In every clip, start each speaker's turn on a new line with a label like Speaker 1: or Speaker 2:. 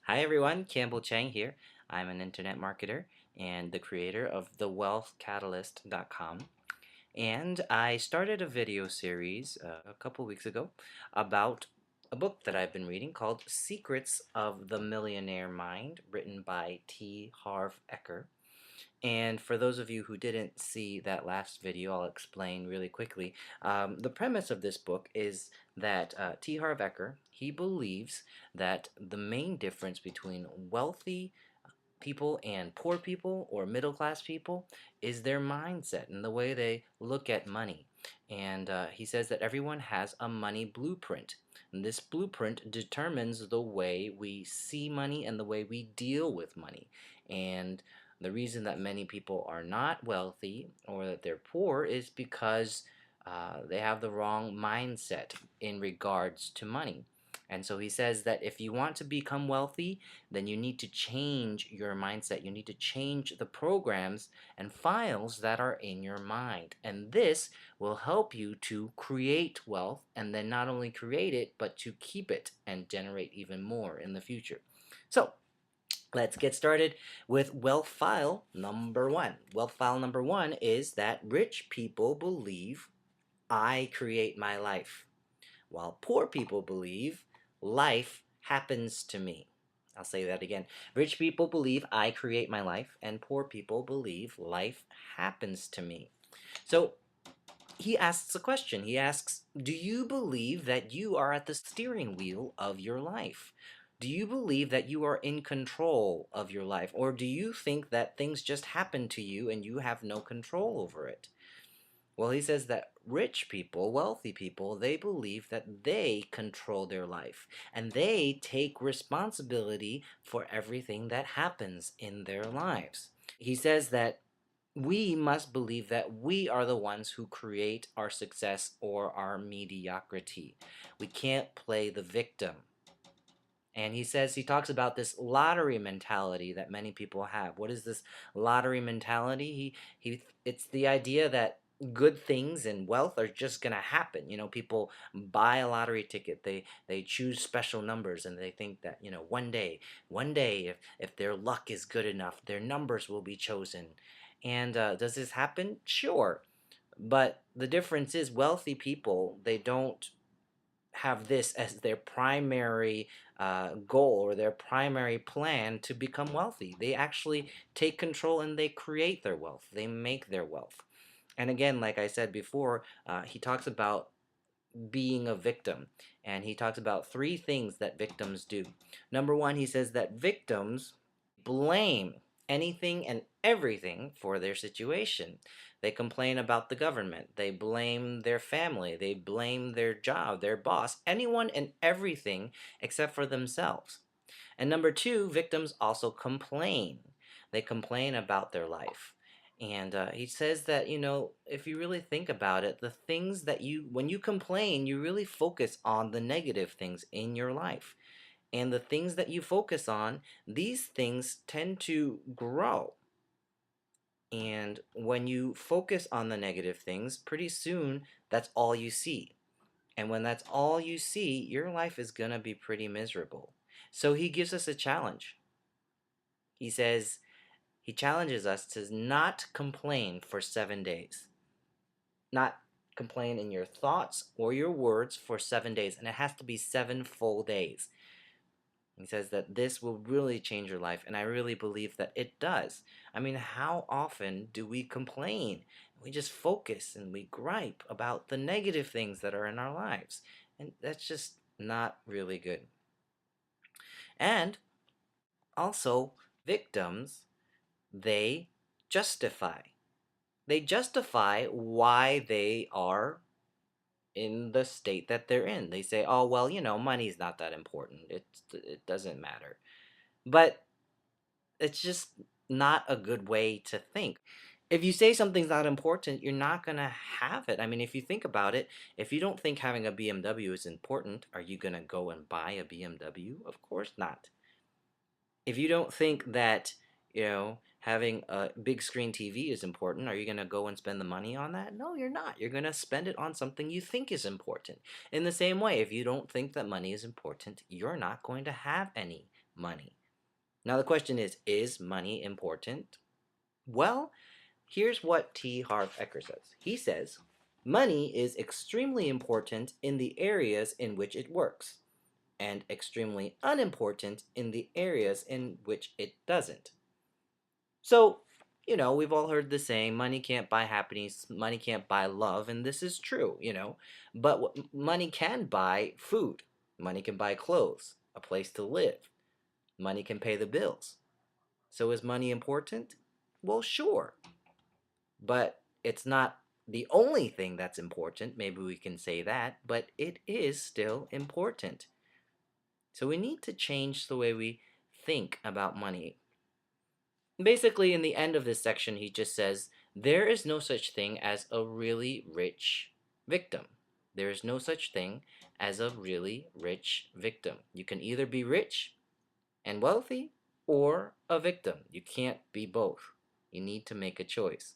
Speaker 1: Hi everyone, Campbell Chang here. I'm an internet marketer and the creator of thewealthcatalyst.com. And I started a video series a couple weeks ago about a book that I've been reading called Secrets of the Millionaire Mind, written by Harv Eker. And for those of you who didn't see that last video, I'll explain really quickly. The premise of this book is that Harv Eker, he believes that the main difference between wealthy people and poor people or middle class people is their mindset and the way they look at money. And he says that everyone has a money blueprint. And this blueprint determines the way we see money and the way we deal with money. And the reason that many people are not wealthy or that they're poor is because they have the wrong mindset in regards to money. And so he says that if you want to become wealthy, then you need to change your mindset. You need to change the programs and files that are in your mind. And this will help you to create wealth and then not only create it, but to keep it and generate even more in the future. So, let's get started with wealth file number one. Wealth file number one is that rich people believe I create my life, while poor people believe life happens to me. I'll say that again. Rich people believe I create my life, and poor people believe life happens to me. So he asks a question. He asks, do you believe that you are at the steering wheel of your life? Do you believe that you are in control of your life? Or do you think that things just happen to you and you have no control over it? Well, he says that rich people, wealthy people, they believe that they control their life and they take responsibility for everything that happens in their lives. He says that we must believe that we are the ones who create our success or our mediocrity. We can't play the victim. And he talks about this lottery mentality that many people have. What is this lottery mentality? It's the idea that good things and wealth are just gonna happen. People buy a lottery ticket. They choose special numbers, and they think that one day, if their luck is good enough, their numbers will be chosen. And does this happen? Sure, but the difference is wealthy people, they don't have this as their primary goal or their primary plan to become wealthy. They actually take control and they create their wealth. They make their wealth. And again, like I said before, he talks about being a victim. And he talks about three things that victims do. Number one, he says that victims blame anything and everything for their situation. They complain about the government. They blame their family. They blame their job, their boss, anyone and everything except for themselves. And number two, victims also complain. They complain about their life. And he says that, if you really think about it, when you complain, you really focus on the negative things in your life. And the things that you focus on, these things tend to grow. And when you focus on the negative things, pretty soon that's all you see. And when that's all you see, your life is going to be pretty miserable. So he gives us a challenge. He says, he challenges us to not complain for 7 days. Not complain in your thoughts or your words for 7 days. And it has to be 7 full days. He says that this will really change your life, and I really believe that it does. I mean, how often do we complain? We just focus and we gripe about the negative things that are in our lives, and that's just not really good. And also, victims, they justify. They justify why they are in the state that they're in. They say, oh, well, money's not that important. It doesn't matter. But it's just not a good way to think. If you say something's not important, you're not going to have it. I mean, if you think about it, if you don't think having a BMW is important, are you going to go and buy a BMW? Of course not. If you don't think that, having a big screen TV is important, are you going to go and spend the money on that? No, you're not. You're going to spend it on something you think is important. In the same way, if you don't think that money is important, you're not going to have any money. Now, the question is money important? Well, here's what T. Harv Eker says. He says, money is extremely important in the areas in which it works, and extremely unimportant in the areas in which it doesn't. So, we've all heard the saying, money can't buy happiness, money can't buy love, and this is true. But money can buy food, money can buy clothes, a place to live, money can pay the bills. So is money important? Well, sure, but it's not the only thing that's important. Maybe we can say that, but it is still important. So we need to change the way we think about money. Basically, in the end of this section, he just says, there is no such thing as a really rich victim. There is no such thing as a really rich victim. You can either be rich and wealthy or a victim. You can't be both. You need to make a choice.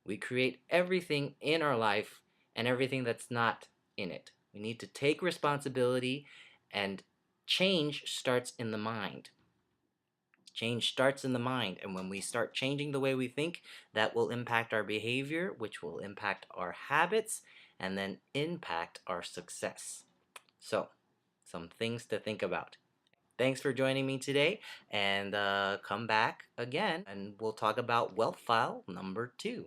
Speaker 1: We create everything in our life and everything that's not in it. We need to take responsibility, and change starts in the mind. Change starts in the mind, and when we start changing the way we think, that will impact our behavior, which will impact our habits, and then impact our success. So, some things to think about. Thanks for joining me today, and come back again, and we'll talk about wealth file number 2.